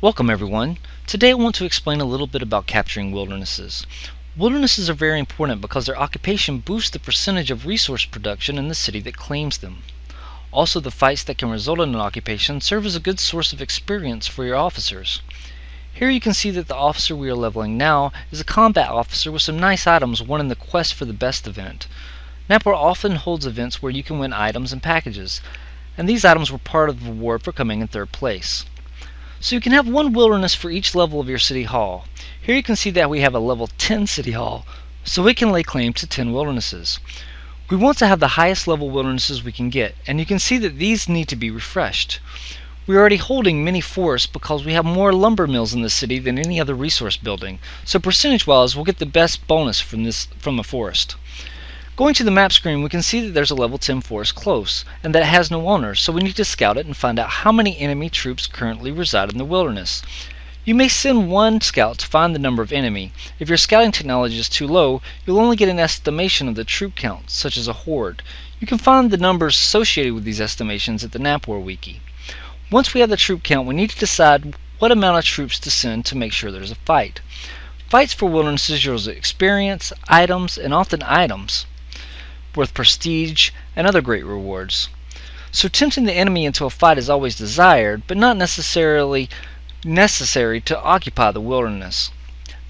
Welcome everyone. Today I want to explain a little bit about capturing wildernesses. Wildernesses are very important because their occupation boosts the percentage of resource production in the city that claims them. Also, the fights that can result in an occupation serve as a good source of experience for your officers. Here you can see that the officer we are leveling now is a combat officer with some nice items won in the Quest for the Best event. Napwar often holds events where you can win items and packages, and these items were part of the reward for coming in third place. So you can have one wilderness for each level of your city hall. Here you can see that we have a level 10 city hall, so we can lay claim to 10 wildernesses. We want to have the highest level wildernesses we can get, and you can see that these need to be refreshed. We're already holding many forests because we have more lumber mills in the city than any other resource building, so percentage-wise we'll get the best bonus from a forest. Going to the map screen, we can see that there's a level 10 forest close, and that it has no owner, so we need to scout it and find out how many enemy troops currently reside in the wilderness. You may send one scout to find the number of enemy. If your scouting technology is too low, you'll only get an estimation of the troop count, such as a horde. You can find the numbers associated with these estimations at the Napwar wiki. Once we have the troop count, we need to decide what amount of troops to send to make sure there's a fight. Fights for wildernesses use experience, items, and often items worth prestige and other great rewards. So tempting the enemy into a fight is always desired, but not necessarily necessary to occupy the wilderness.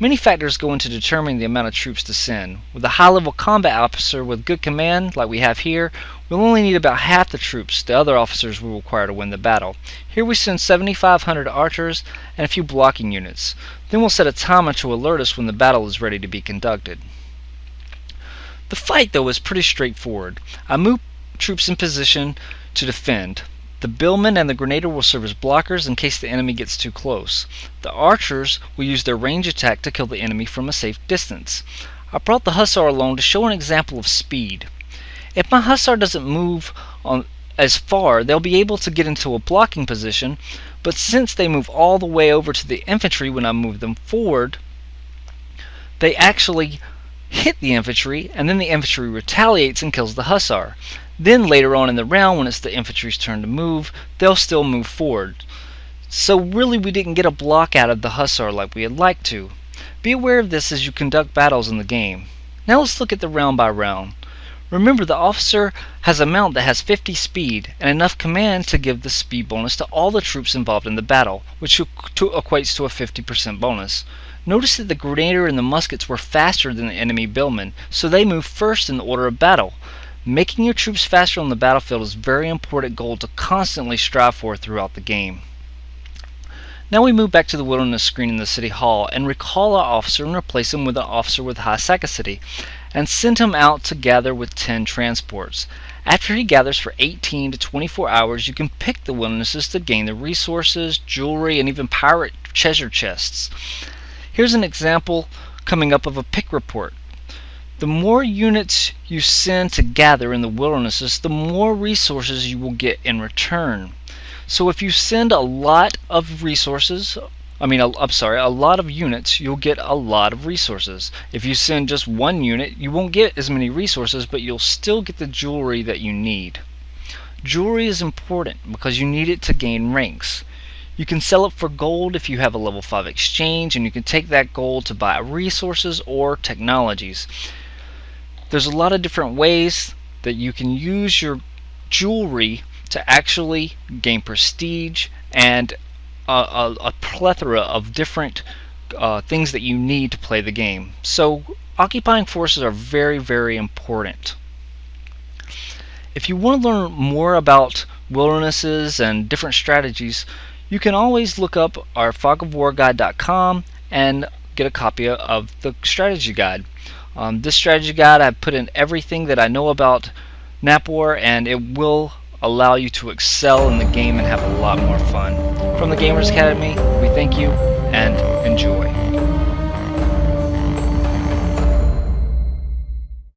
Many factors go into determining the amount of troops to send. With a high-level combat officer with good command, like we have here, we'll only need about half the troops the other officers will require to win the battle. Here we send 7,500 archers and a few blocking units. Then we'll set a timer to alert us when the battle is ready to be conducted. The fight, though, is pretty straightforward. I move troops in position to defend. The billman and the grenader will serve as blockers in case the enemy gets too close. The archers will use their range attack to kill the enemy from a safe distance. I brought the hussar along to show an example of speed. If my hussar doesn't move as far, they'll be able to get into a blocking position, but since they move all the way over to the infantry when I move them forward, they actually hit the infantry, and then the infantry retaliates and kills the hussar. Then later on in the round, when it's the infantry's turn to move, they'll still move forward. So really we didn't get a block out of the hussar like we had liked to. Be aware of this as you conduct battles in the game. Now let's look at the round by round. Remember, the officer has a mount that has 50 speed and enough command to give the speed bonus to all the troops involved in the battle, which equates to a 50% bonus. Notice that the grenader and the muskets were faster than the enemy billmen, so they moved first in the order of battle. Making your troops faster on the battlefield is a very important goal to constantly strive for throughout the game. Now we move back to the wilderness screen in the city hall and recall our officer and replace him with an officer with high sagacity, and send him out to gather with 10 transports. After he gathers for 18 to 24 hours, you can pick the wildernesses to gain the resources, jewelry, and even pirate treasure chests. Here's an example coming up of a pick report. The more units you send to gather in the wildernesses, the more resources you will get in return. So if you send a lot of resources, a lot of units, you'll get a lot of resources. If you send just one unit, you won't get as many resources, but you'll still get the jewelry that you need. Jewelry is important because you need it to gain ranks. You can sell it for gold if you have a level 5 exchange, and you can take that gold to buy resources or technologies. There's a lot of different ways that you can use your jewelry to actually gain prestige and a plethora of different things that you need to play the game. So occupying forces are very, very important. If you want to learn more about wildernesses and different strategies, you can always look up our fogofwarguide.com and get a copy of the strategy guide. This strategy guide, I've put in everything that I know about Napwar, and it will allow you to excel in the game and have a lot more fun. From the Gamers Academy, we thank you and enjoy.